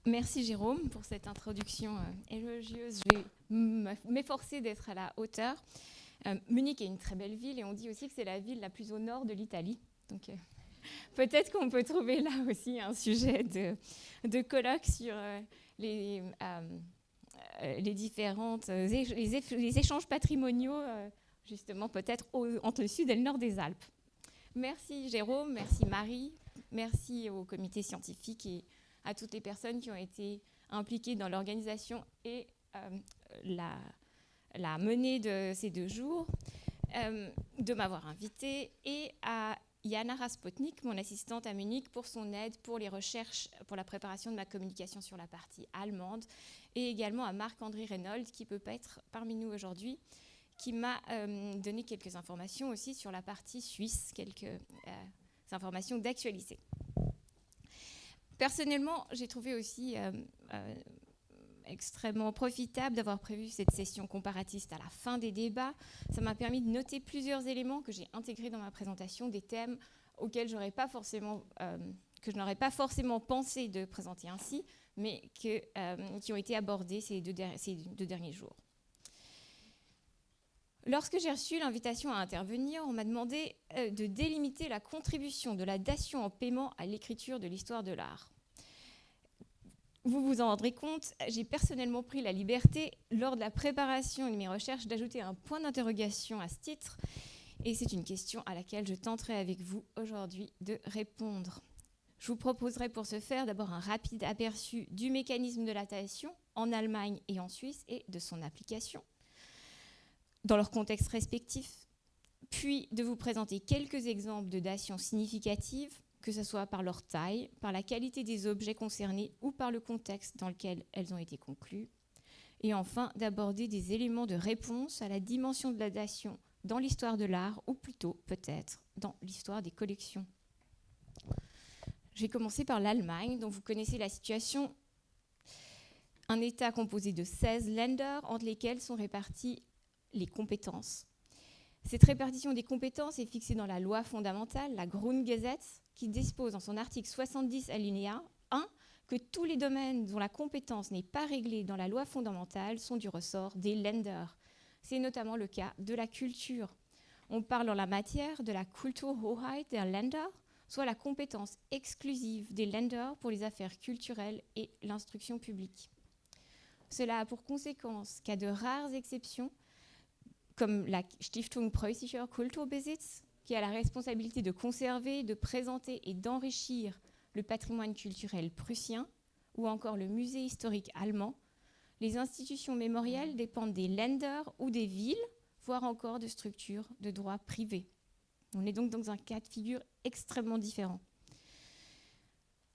Merci Jérôme pour cette introduction élogieuse. Je vais m'efforcer d'être à la hauteur. Munich est une très belle ville et on dit aussi que c'est la ville la plus au nord de l'Italie. Donc peut-être qu'on peut trouver là aussi un sujet de colloque sur les échanges patrimoniaux, justement peut-être entre le sud et le nord des Alpes. Merci Jérôme, merci Marie, merci au comité scientifique et à toutes les personnes qui ont été impliquées dans l'organisation et la menée de ces 2 jours, de m'avoir invitée, et à Jana Raspotnik, mon assistante à Munich, pour son aide pour les recherches, pour la préparation de ma communication sur la partie allemande, et également à Marc-André Reynolds, qui ne peut pas être parmi nous aujourd'hui, qui m'a donné quelques informations aussi sur la partie suisse, quelques informations d'actualité. Personnellement, j'ai trouvé aussi extrêmement profitable d'avoir prévu cette session comparatiste à la fin des débats. Ça m'a permis de noter plusieurs éléments que j'ai intégrés dans ma présentation, des thèmes auxquels que je n'aurais pas forcément pensé de présenter ainsi, mais qui ont été abordés ces deux derniers jours. Lorsque j'ai reçu l'invitation à intervenir, on m'a demandé de délimiter la contribution de la dation en paiement à l'écriture de l'histoire de l'art. Vous vous en rendrez compte, j'ai personnellement pris la liberté, lors de la préparation de mes recherches, d'ajouter un point d'interrogation à ce titre, et c'est une question à laquelle je tenterai avec vous aujourd'hui de répondre. Je vous proposerai pour ce faire d'abord un rapide aperçu du mécanisme de la datation en Allemagne et en Suisse et de son application dans leur contexte respectif, puis de vous présenter quelques exemples de dations significatives, que ce soit par leur taille, par la qualité des objets concernés ou par le contexte dans lequel elles ont été conclues, et enfin d'aborder des éléments de réponse à la dimension de la dation dans l'histoire de l'art, ou plutôt peut-être dans l'histoire des collections. Je vais commencer par l'Allemagne, dont vous connaissez la situation. Un État composé de 16 Länder, entre lesquels sont répartis les compétences. Cette répartition des compétences est fixée dans la loi fondamentale, la Grundgesetz, qui dispose en son article 70 alinéa 1 que tous les domaines dont la compétence n'est pas réglée dans la loi fondamentale sont du ressort des Länder. C'est notamment le cas de la culture. On parle en la matière de la Kulturhoheit der Länder, soit la compétence exclusive des Länder pour les affaires culturelles et l'instruction publique. Cela a pour conséquence qu'à de rares exceptions, comme la Stiftung Preußischer Kulturbesitz, qui a la responsabilité de conserver, de présenter et d'enrichir le patrimoine culturel prussien, ou encore le musée historique allemand, les institutions mémorielles dépendent des Länder ou des villes, voire encore de structures de droit privé. On est donc dans un cas de figure extrêmement différent.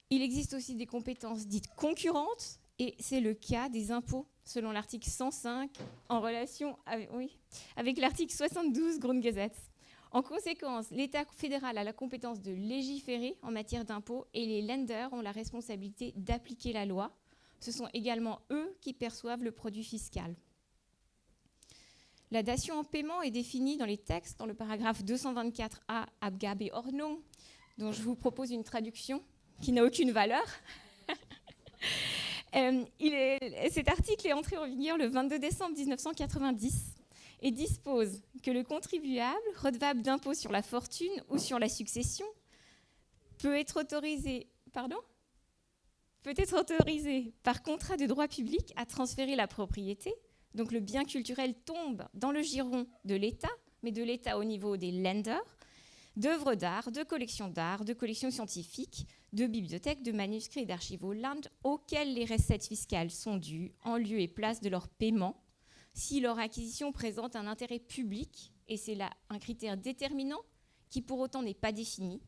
Il existe aussi des compétences dites concurrentes, et c'est le cas des impôts, selon l'article 105, en relation avec l'article 72 Grundgesetz. En conséquence, l'État fédéral a la compétence de légiférer en matière d'impôts et les Länder ont la responsabilité d'appliquer la loi. Ce sont également eux qui perçoivent le produit fiscal. La dation en paiement est définie dans les textes, dans le paragraphe 224a Abgabeordnung, dont je vous propose une traduction qui n'a aucune valeur. Cet article est entré en vigueur le 22 décembre 1990 et dispose que le contribuable, redevable d'impôt sur la fortune ou sur la succession, peut être autorisé par contrat de droit public à transférer la propriété. Donc le bien culturel tombe dans le giron de l'État, mais de l'État au niveau des Länder, d'œuvres d'art, de collections scientifiques, de bibliothèques, de manuscrits et d'archives au Land, auxquels les recettes fiscales sont dues en lieu et place de leur paiement, si leur acquisition présente un intérêt public, et c'est là un critère déterminant qui pour autant n'est pas défini,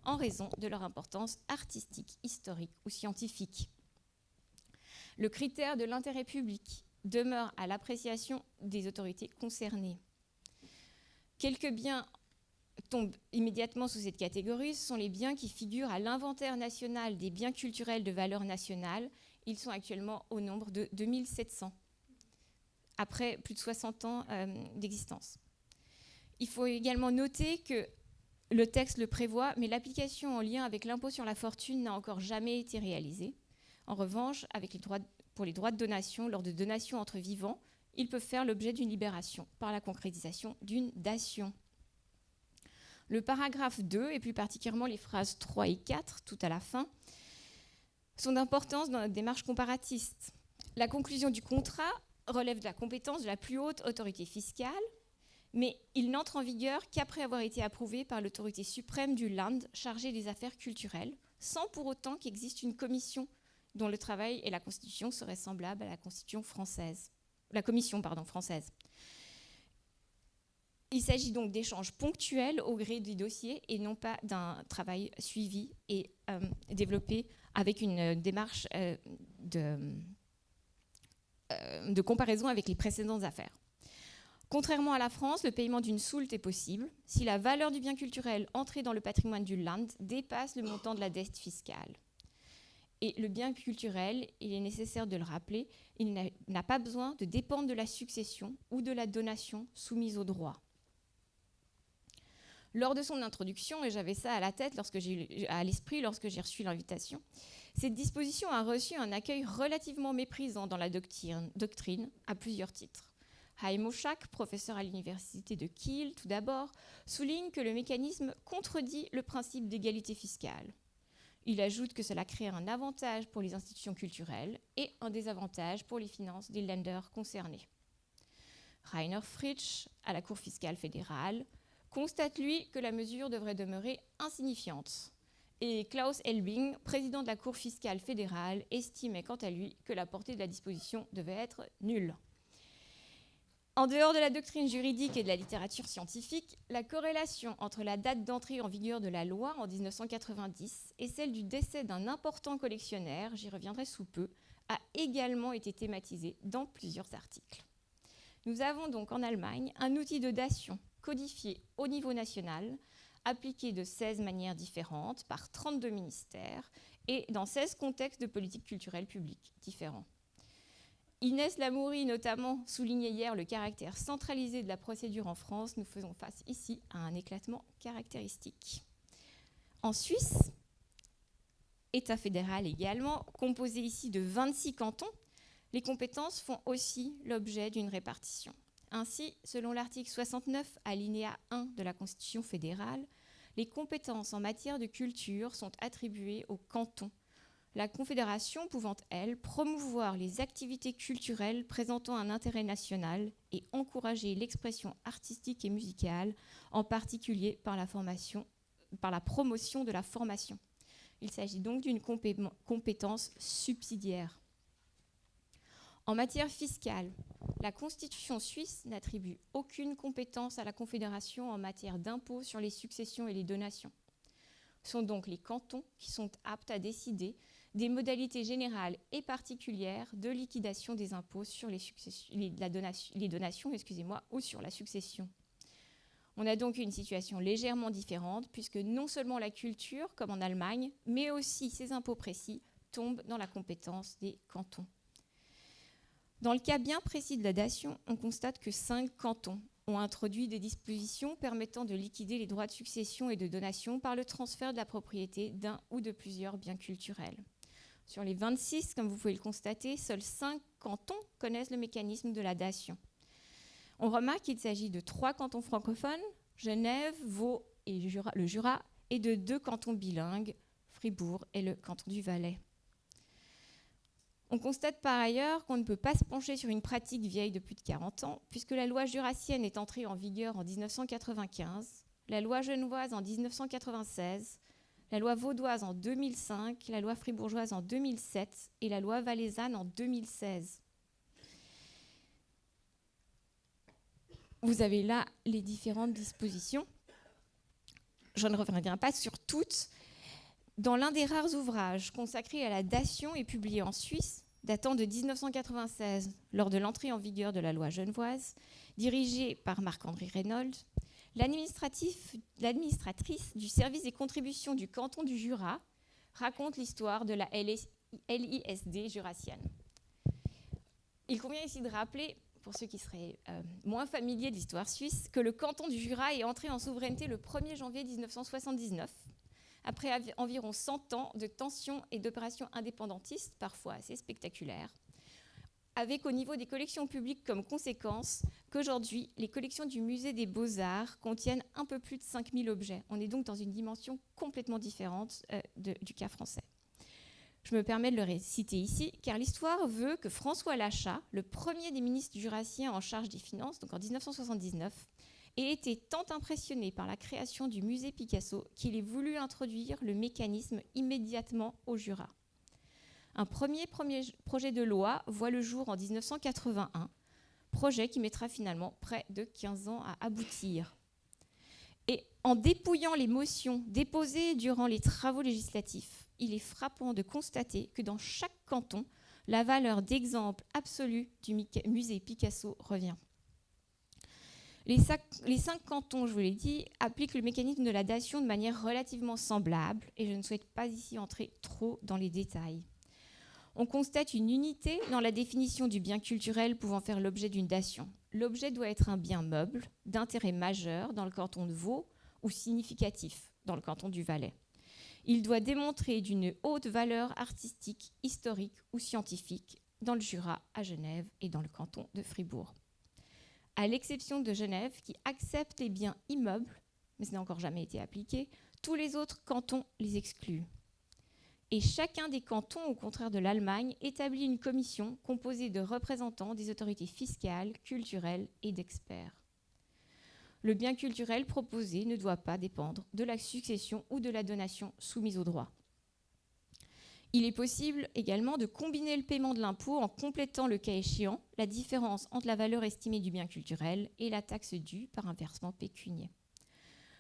en raison de leur importance artistique, historique ou scientifique. Le critère de l'intérêt public demeure à l'appréciation des autorités concernées. Quelques biens tombent immédiatement sous cette catégorie. Ce sont les biens qui figurent à l'inventaire national des biens culturels de valeur nationale. Ils sont actuellement au nombre de 2700, après plus de 60 ans d'existence. Il faut également noter que le texte le prévoit, mais l'application en lien avec l'impôt sur la fortune n'a encore jamais été réalisée. En revanche, pour les droits de donation, lors de donations entre vivants, ils peuvent faire l'objet d'une libération par la concrétisation d'une dation. Le paragraphe 2, et plus particulièrement les phrases 3 et 4, tout à la fin, sont d'importance dans notre démarche comparatiste. La conclusion du contrat relève de la compétence de la plus haute autorité fiscale, mais il n'entre en vigueur qu'après avoir été approuvé par l'autorité suprême du Land chargée des affaires culturelles, sans pour autant qu'il existe une commission dont le travail et la constitution seraient semblables à la constitution française. La commission française. Il s'agit donc d'échanges ponctuels au gré du dossier et non pas d'un travail suivi et développé avec une démarche de comparaison avec les précédentes affaires. Contrairement à la France, le paiement d'une soulte est possible si la valeur du bien culturel entré dans le patrimoine du Land dépasse le montant de la dette fiscale. Et le bien culturel, il est nécessaire de le rappeler, il n'a pas besoin de dépendre de la succession ou de la donation soumise au droit. Lors de son introduction, et j'avais ça à l'esprit lorsque j'ai reçu l'invitation, cette disposition a reçu un accueil relativement méprisant dans la doctrine à plusieurs titres. Haim Oshak, professeur à l'université de Kiel, tout d'abord, souligne que le mécanisme contredit le principe d'égalité fiscale. Il ajoute que cela crée un avantage pour les institutions culturelles et un désavantage pour les finances des lenders concernés. Rainer Fritsch, à la Cour fiscale fédérale, constate, lui, que la mesure devrait demeurer insignifiante. Et Klaus Elbing, président de la Cour fiscale fédérale, estimait quant à lui que la portée de la disposition devait être nulle. En dehors de la doctrine juridique et de la littérature scientifique, la corrélation entre la date d'entrée en vigueur de la loi en 1990 et celle du décès d'un important collectionneur, j'y reviendrai sous peu, a également été thématisée dans plusieurs articles. Nous avons donc en Allemagne un outil de dation codifié au niveau national, appliqué de 16 manières différentes par 32 ministères et dans 16 contextes de politique culturelle publique différents. Inès Lamoury, notamment, soulignait hier le caractère centralisé de la procédure en France. Nous faisons face ici à un éclatement caractéristique. En Suisse, État fédéral également, composé ici de 26 cantons, les compétences font aussi l'objet d'une répartition. Ainsi, selon l'article 69, alinéa 1 de la Constitution fédérale, les compétences en matière de culture sont attribuées aux cantons, la Confédération pouvant, elle, promouvoir les activités culturelles présentant un intérêt national et encourager l'expression artistique et musicale, en particulier par la promotion de la formation. Il s'agit donc d'une compétence subsidiaire. En matière fiscale, la Constitution suisse n'attribue aucune compétence à la Confédération en matière d'impôts sur les successions et les donations. Ce sont donc les cantons qui sont aptes à décider des modalités générales et particulières de liquidation des impôts sur les donations ou sur la succession. On a donc une situation légèrement différente puisque non seulement la culture, comme en Allemagne, mais aussi ces impôts précis tombent dans la compétence des cantons. Dans le cas bien précis de la dation, on constate que 5 cantons ont introduit des dispositions permettant de liquider les droits de succession et de donation par le transfert de la propriété d'un ou de plusieurs biens culturels. Sur les 26, comme vous pouvez le constater, seuls 5 cantons connaissent le mécanisme de la dation. On remarque qu'il s'agit de 3 cantons francophones, Genève, Vaud et le Jura, et de 2 cantons bilingues, Fribourg et le canton du Valais. On constate par ailleurs qu'on ne peut pas se pencher sur une pratique vieille de plus de 40 ans, puisque la loi jurassienne est entrée en vigueur en 1995, la loi genevoise en 1996, la loi vaudoise en 2005, la loi fribourgeoise en 2007 et la loi valaisanne en 2016. Vous avez là les différentes dispositions. Je ne reviendrai pas sur toutes. Dans l'un des rares ouvrages consacrés à la dation et publié en Suisse, datant de 1996, lors de l'entrée en vigueur de la loi genevoise, dirigé par Marc-André Reynolds, l'administratrice du service des contributions du canton du Jura raconte l'histoire de la LISD jurassienne. Il convient ici de rappeler, pour ceux qui seraient moins familiers de l'histoire suisse, que le canton du Jura est entré en souveraineté le 1er janvier 1979, après environ 100 ans de tensions et d'opérations indépendantistes, parfois assez spectaculaires, avec au niveau des collections publiques comme conséquence qu'aujourd'hui, les collections du Musée des Beaux-Arts contiennent un peu plus de 5000 objets. On est donc dans une dimension complètement différente du cas français. Je me permets de le citer ici, car l'histoire veut que François Lachat, le premier des ministres jurassiens en charge des finances, donc en 1979, ait été tant impressionné par la création du musée Picasso qu'il ait voulu introduire le mécanisme immédiatement au Jura. Un premier projet de loi voit le jour en 1981, projet qui mettra finalement près de 15 ans à aboutir. Et en dépouillant les motions déposées durant les travaux législatifs, il est frappant de constater que dans chaque canton, la valeur d'exemple absolue du musée Picasso revient. Les 5 cantons, je vous l'ai dit, appliquent le mécanisme de la dation de manière relativement semblable, et je ne souhaite pas ici entrer trop dans les détails. On constate une unité dans la définition du bien culturel pouvant faire l'objet d'une dation. L'objet doit être un bien meuble, d'intérêt majeur dans le canton de Vaud ou significatif dans le canton du Valais. Il doit démontrer d'une haute valeur artistique, historique ou scientifique dans le Jura, à Genève et dans le canton de Fribourg. À l'exception de Genève, qui accepte les biens immeubles, mais ce n'a encore jamais été appliqué, tous les autres cantons les excluent. Et chacun des cantons, au contraire de l'Allemagne, établit une commission composée de représentants des autorités fiscales, culturelles et d'experts. Le bien culturel proposé ne doit pas dépendre de la succession ou de la donation soumise au droit. Il est possible également de combiner le paiement de l'impôt en complétant, le cas échéant, la différence entre la valeur estimée du bien culturel et la taxe due par un versement pécunier.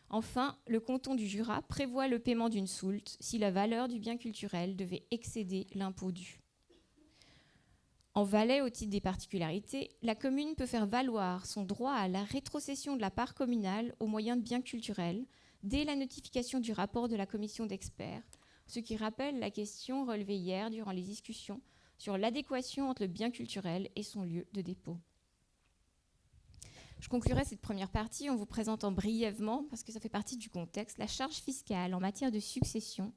Enfin, le canton du Jura prévoit le paiement d'une soulte si la valeur du bien culturel devait excéder l'impôt dû. En Valais, au titre des particularités, la commune peut faire valoir son droit à la rétrocession de la part communale au moyen de biens culturels dès la notification du rapport de la commission d'experts, ce qui rappelle la question relevée hier durant les discussions sur l'adéquation entre le bien culturel et son lieu de dépôt. Je conclurai cette première partie en vous présentant brièvement, parce que ça fait partie du contexte, la charge fiscale en matière de succession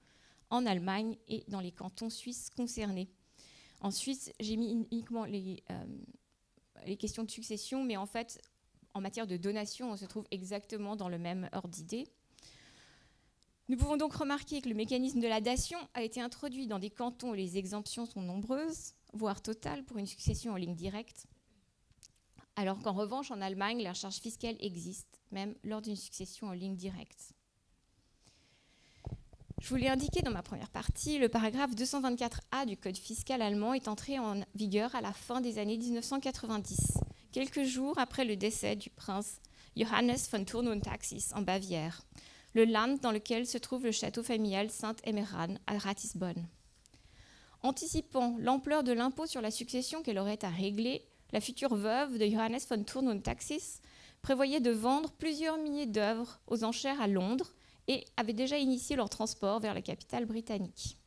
en Allemagne et dans les cantons suisses concernés. En Suisse, j'ai mis uniquement les questions de succession, mais en fait, en matière de donation, on se trouve exactement dans le même ordre d'idée. Nous pouvons donc remarquer que le mécanisme de la dation a été introduit dans des cantons où les exemptions sont nombreuses, voire totales pour une succession en ligne directe, alors qu'en revanche, en Allemagne, la charge fiscale existe, même lors d'une succession en ligne directe. Je vous l'ai indiqué dans ma première partie, le paragraphe 224a du Code fiscal allemand est entré en vigueur à la fin des années 1990, quelques jours après le décès du prince Johannes von Thurn und Taxis en Bavière, le Land dans lequel se trouve le château familial Saint-Emmeran à Ratisbonne. Anticipant l'ampleur de l'impôt sur la succession qu'elle aurait à régler, la future veuve de Johannes von Thurn und Taxis prévoyait de vendre plusieurs milliers d'œuvres aux enchères à Londres et avait déjà initié leur transport vers la capitale britannique.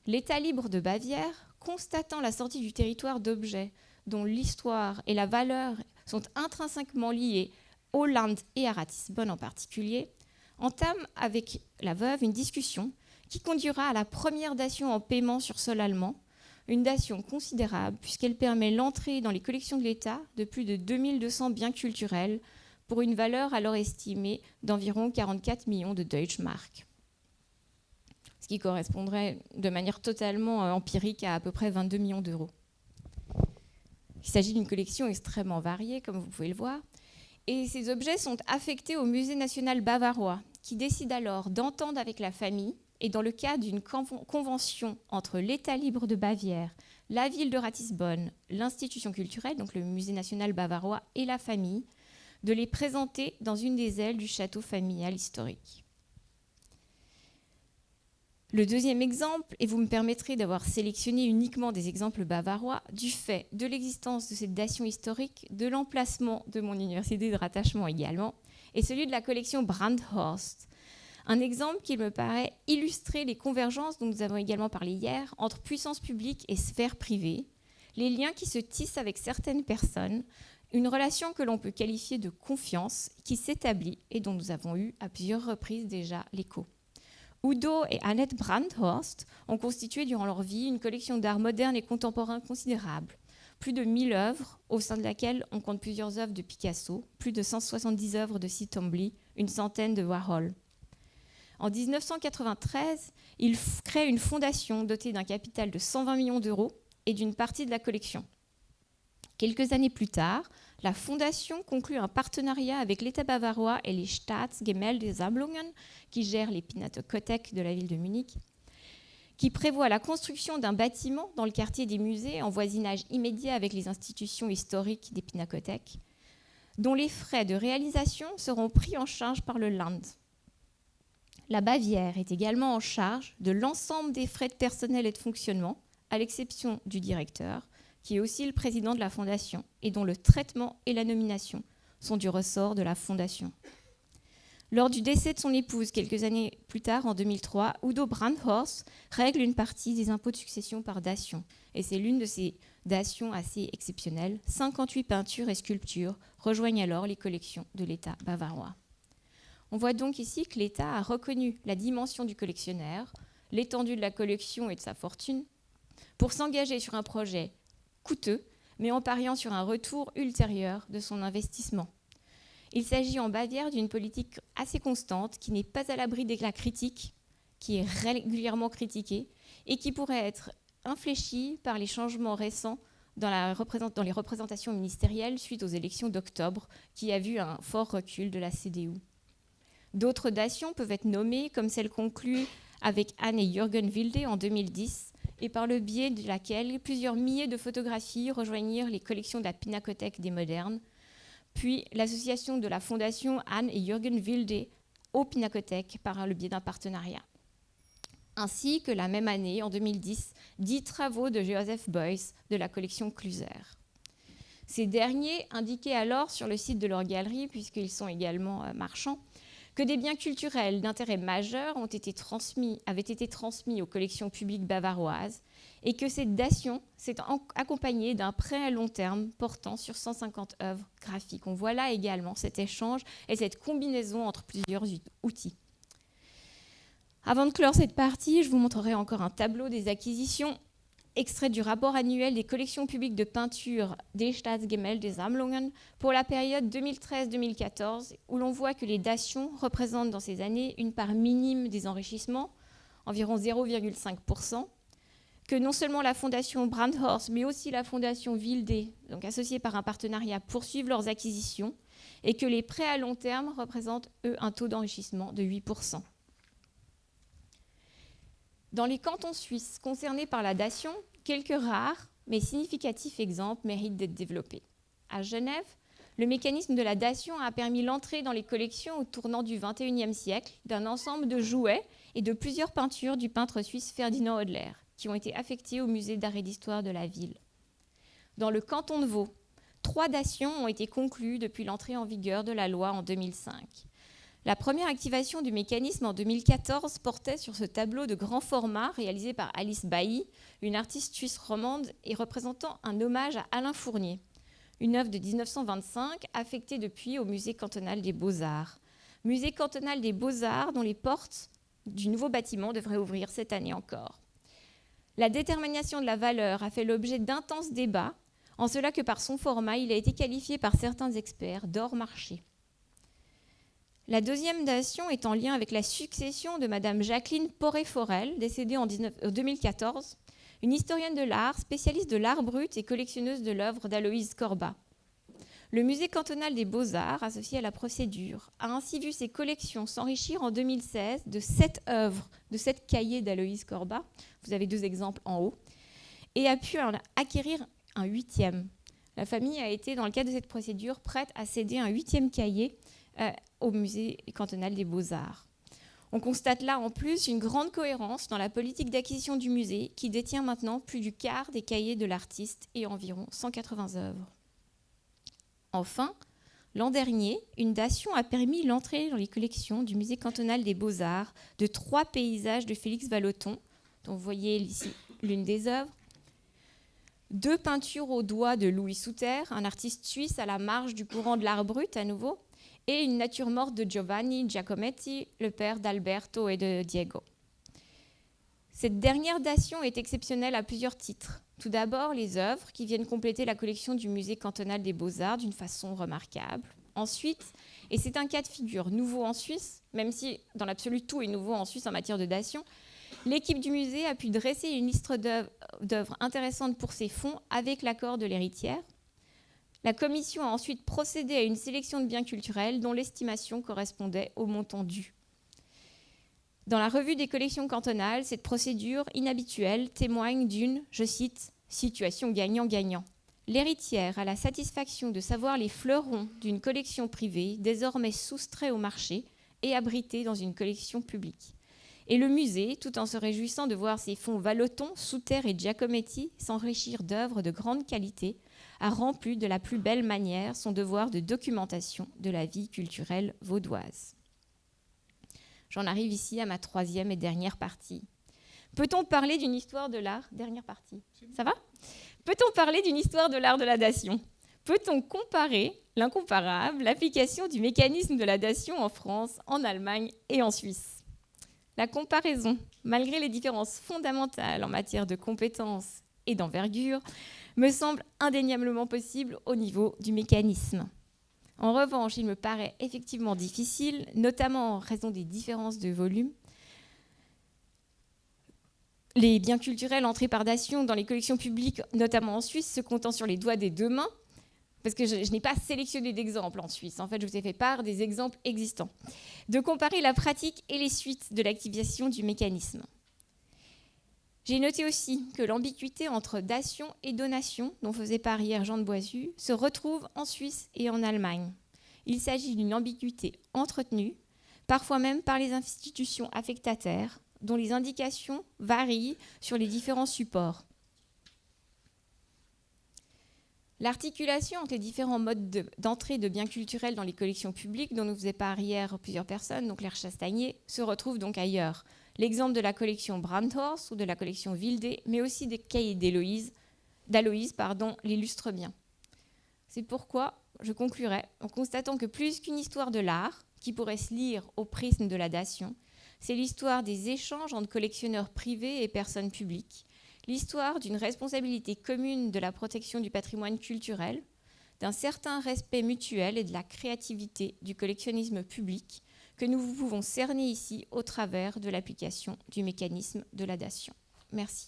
L'État libre de Bavière, constatant la sortie du territoire d'objets dont l'histoire et la valeur sont intrinsèquement liées au Land et à Ratisbonne en particulier, entame avec la veuve une discussion qui conduira à la première dation en paiement sur sol allemand, une dation considérable puisqu'elle permet l'entrée dans les collections de l'État de plus de 2200 biens culturels pour une valeur alors estimée d'environ 44 millions de Deutschmark, ce qui correspondrait de manière totalement empirique à peu près 22 millions d'euros. Il s'agit d'une collection extrêmement variée, comme vous pouvez le voir, et ces objets sont affectés au Musée national bavarois, qui décide alors d'entendre avec la famille, et dans le cadre d'une convention entre l'État libre de Bavière, la ville de Ratisbonne, l'institution culturelle, donc le Musée national bavarois et la famille, de les présenter dans une des ailes du château familial historique. Le deuxième exemple, et vous me permettrez d'avoir sélectionné uniquement des exemples bavarois, du fait de l'existence de cette dation historique, de l'emplacement de mon université de rattachement également, est celui de la collection Brandhorst. Un exemple qui me paraît illustrer les convergences dont nous avons également parlé hier entre puissance publique et sphère privée, les liens qui se tissent avec certaines personnes, une relation que l'on peut qualifier de confiance qui s'établit et dont nous avons eu à plusieurs reprises déjà l'écho. Udo et Annette Brandhorst ont constitué durant leur vie une collection d'art moderne et contemporain considérable. Plus de 1000 œuvres, au sein de laquelle on compte plusieurs œuvres de Picasso, plus de 170 œuvres de Sid Twombly, une centaine de Warhol. En 1993, il crée une fondation dotée d'un capital de 120 millions d'euros et d'une partie de la collection. Quelques années plus tard, la fondation conclut un partenariat avec l'État bavarois et les Staatsgemäldesammlungen, qui gèrent les Pinakothek de la ville de Munich, qui prévoit la construction d'un bâtiment dans le quartier des musées en voisinage immédiat avec les institutions historiques des Pinakothek, dont les frais de réalisation seront pris en charge par le Land. La Bavière est également en charge de l'ensemble des frais de personnel et de fonctionnement, à l'exception du directeur, qui est aussi le président de la fondation et dont le traitement et la nomination sont du ressort de la fondation. Lors du décès de son épouse, quelques années plus tard, en 2003, Udo Brandhorst règle une partie des impôts de succession par dation. Et c'est l'une de ces dations assez exceptionnelles. 58 peintures et sculptures rejoignent alors les collections de l'État bavarois. On voit donc ici que l'État a reconnu la dimension du collectionneur, l'étendue de la collection et de sa fortune, pour s'engager sur un projet coûteux, mais en pariant sur un retour ultérieur de son investissement. Il s'agit en Bavière d'une politique assez constante, qui n'est pas à l'abri de la critique, qui est régulièrement critiquée, et qui pourrait être infléchie par les changements récents dans les représentations ministérielles suite aux élections d'octobre, qui a vu un fort recul de la CDU. D'autres dations peuvent être nommées, comme celle conclue avec Anne et Jürgen Wilde en 2010, et par le biais de laquelle plusieurs milliers de photographies rejoignirent les collections de la Pinakothek des modernes, puis l'association de la fondation Anne et Jürgen Wilde au Pinakothek par le biais d'un partenariat. Ainsi que la même année, en 2010, 10 travaux de Joseph Beuys de la collection Kluser. Ces derniers indiquaient alors sur le site de leur galerie, puisqu'ils sont également marchands, que des biens culturels d'intérêt majeur avaient été transmis aux collections publiques bavaroises et que cette dation s'est accompagnée d'un prêt à long terme portant sur 150 œuvres graphiques. On voit là également cet échange et cette combinaison entre plusieurs outils. Avant de clore cette partie, je vous montrerai encore un tableau des acquisitions extrait du rapport annuel des collections publiques de peinture des Staatsgemäldesammlungen pour la période 2013-2014, où l'on voit que les dations représentent dans ces années une part minime des enrichissements, environ 0,5%, que non seulement la fondation Brandhorst, mais aussi la fondation Wilde, donc associée par un partenariat, poursuivent leurs acquisitions, et que les prêts à long terme représentent, eux, un taux d'enrichissement de 8%. Dans les cantons suisses concernés par la dation, quelques rares mais significatifs exemples méritent d'être développés. À Genève, le mécanisme de la dation a permis l'entrée dans les collections au tournant du XXIe siècle d'un ensemble de jouets et de plusieurs peintures du peintre suisse Ferdinand Hodler, qui ont été affectés au musée d'art et d'histoire de la ville. Dans le canton de Vaud, 3 dations ont été conclues depuis l'entrée en vigueur de la loi en 2005. La première activation du mécanisme en 2014 portait sur ce tableau de grand format réalisé par Alice Bailly, une artiste suisse romande et représentant un hommage à Alain Fournier, une œuvre de 1925 affectée depuis au musée cantonal des Beaux-Arts. Musée cantonal des Beaux-Arts dont les portes du nouveau bâtiment devraient ouvrir cette année encore. La détermination de la valeur a fait l'objet d'intenses débats, en cela que par son format, il a été qualifié par certains experts d'hors marché. La deuxième dation est en lien avec la succession de Madame Jacqueline Poré-Forel, décédée en 2014, une historienne de l'art, spécialiste de l'art brut et collectionneuse de l'œuvre d'Aloïse Corbat. Le musée cantonal des Beaux-Arts, associé à la procédure, a ainsi vu ses collections s'enrichir en 2016 de 7 œuvres, de 7 cahiers d'Aloïse Corbat, vous avez 2 exemples en haut, et a pu en acquérir un 8e. La famille a été, dans le cadre de cette procédure, prête à céder un 8e cahier au musée cantonal des Beaux-Arts. On constate là en plus une grande cohérence dans la politique d'acquisition du musée qui détient maintenant plus du quart des cahiers de l'artiste et environ 180 œuvres. Enfin, l'an dernier, une dation a permis l'entrée dans les collections du musée cantonal des Beaux-Arts de 3 paysages de Félix Vallotton, dont vous voyez ici l'une des œuvres, 2 peintures au doigt de Louis Souter, un artiste suisse à la marge du courant de l'art brut à nouveau, et une nature morte de Giovanni Giacometti, le père d'Alberto et de Diego. Cette dernière dation est exceptionnelle à plusieurs titres. Tout d'abord, les œuvres qui viennent compléter la collection du Musée cantonal des Beaux-Arts d'une façon remarquable. Ensuite, et c'est un cas de figure nouveau en Suisse, même si dans l'absolu tout est nouveau en Suisse en matière de dation, l'équipe du musée a pu dresser une liste d'œuvres intéressantes pour ses fonds avec l'accord de l'héritière. La commission a ensuite procédé à une sélection de biens culturels dont l'estimation correspondait au montant dû. Dans la revue des collections cantonales, cette procédure inhabituelle témoigne d'une, je cite, « situation gagnant-gagnant ». L'héritière a la satisfaction de savoir les fleurons d'une collection privée désormais soustraits au marché et abrités dans une collection publique. Et le musée, tout en se réjouissant de voir ses fonds Vallotton, Souter et Giacometti s'enrichir d'œuvres de grande qualité, a rempli de la plus belle manière son devoir de documentation de la vie culturelle vaudoise. J'en arrive ici à ma troisième et dernière partie. Peut-on parler d'une histoire de l'art ? Dernière partie. Ça va ? Peut-on parler d'une histoire de l'art de la dation ? Peut-on comparer l'incomparable, l'application du mécanisme de la dation en France, en Allemagne et en Suisse ? La comparaison, malgré les différences fondamentales en matière de compétences et d'envergure, me semble indéniablement possible au niveau du mécanisme. En revanche, il me paraît effectivement difficile, notamment en raison des différences de volume. Les biens culturels entrés par dation dans les collections publiques, notamment en Suisse, se comptant sur les doigts des deux mains, parce que je n'ai pas sélectionné d'exemples en Suisse. En fait, je vous ai fait part des exemples existants. De comparer la pratique et les suites de l'activation du mécanisme. J'ai noté aussi que l'ambiguïté entre dation et donation, dont faisait part hier Jean de Boisu, se retrouve en Suisse et en Allemagne. Il s'agit d'une ambiguïté entretenue, parfois même par les institutions affectataires, dont les indications varient sur les différents supports. L'articulation entre les différents modes d'entrée de biens culturels dans les collections publiques, dont nous faisaient part hier plusieurs personnes, donc Claire Chastagnier, se retrouve donc ailleurs. L'exemple de la collection Brandhorst ou de la collection Wildé, mais aussi des cahiers d'Aloïse, l'illustre bien. C'est pourquoi je conclurai en constatant que plus qu'une histoire de l'art, qui pourrait se lire au prisme de la dation, c'est l'histoire des échanges entre collectionneurs privés et personnes publiques, l'histoire d'une responsabilité commune de la protection du patrimoine culturel, d'un certain respect mutuel et de la créativité du collectionnisme public que nous pouvons cerner ici au travers de l'application du mécanisme de la dation. Merci.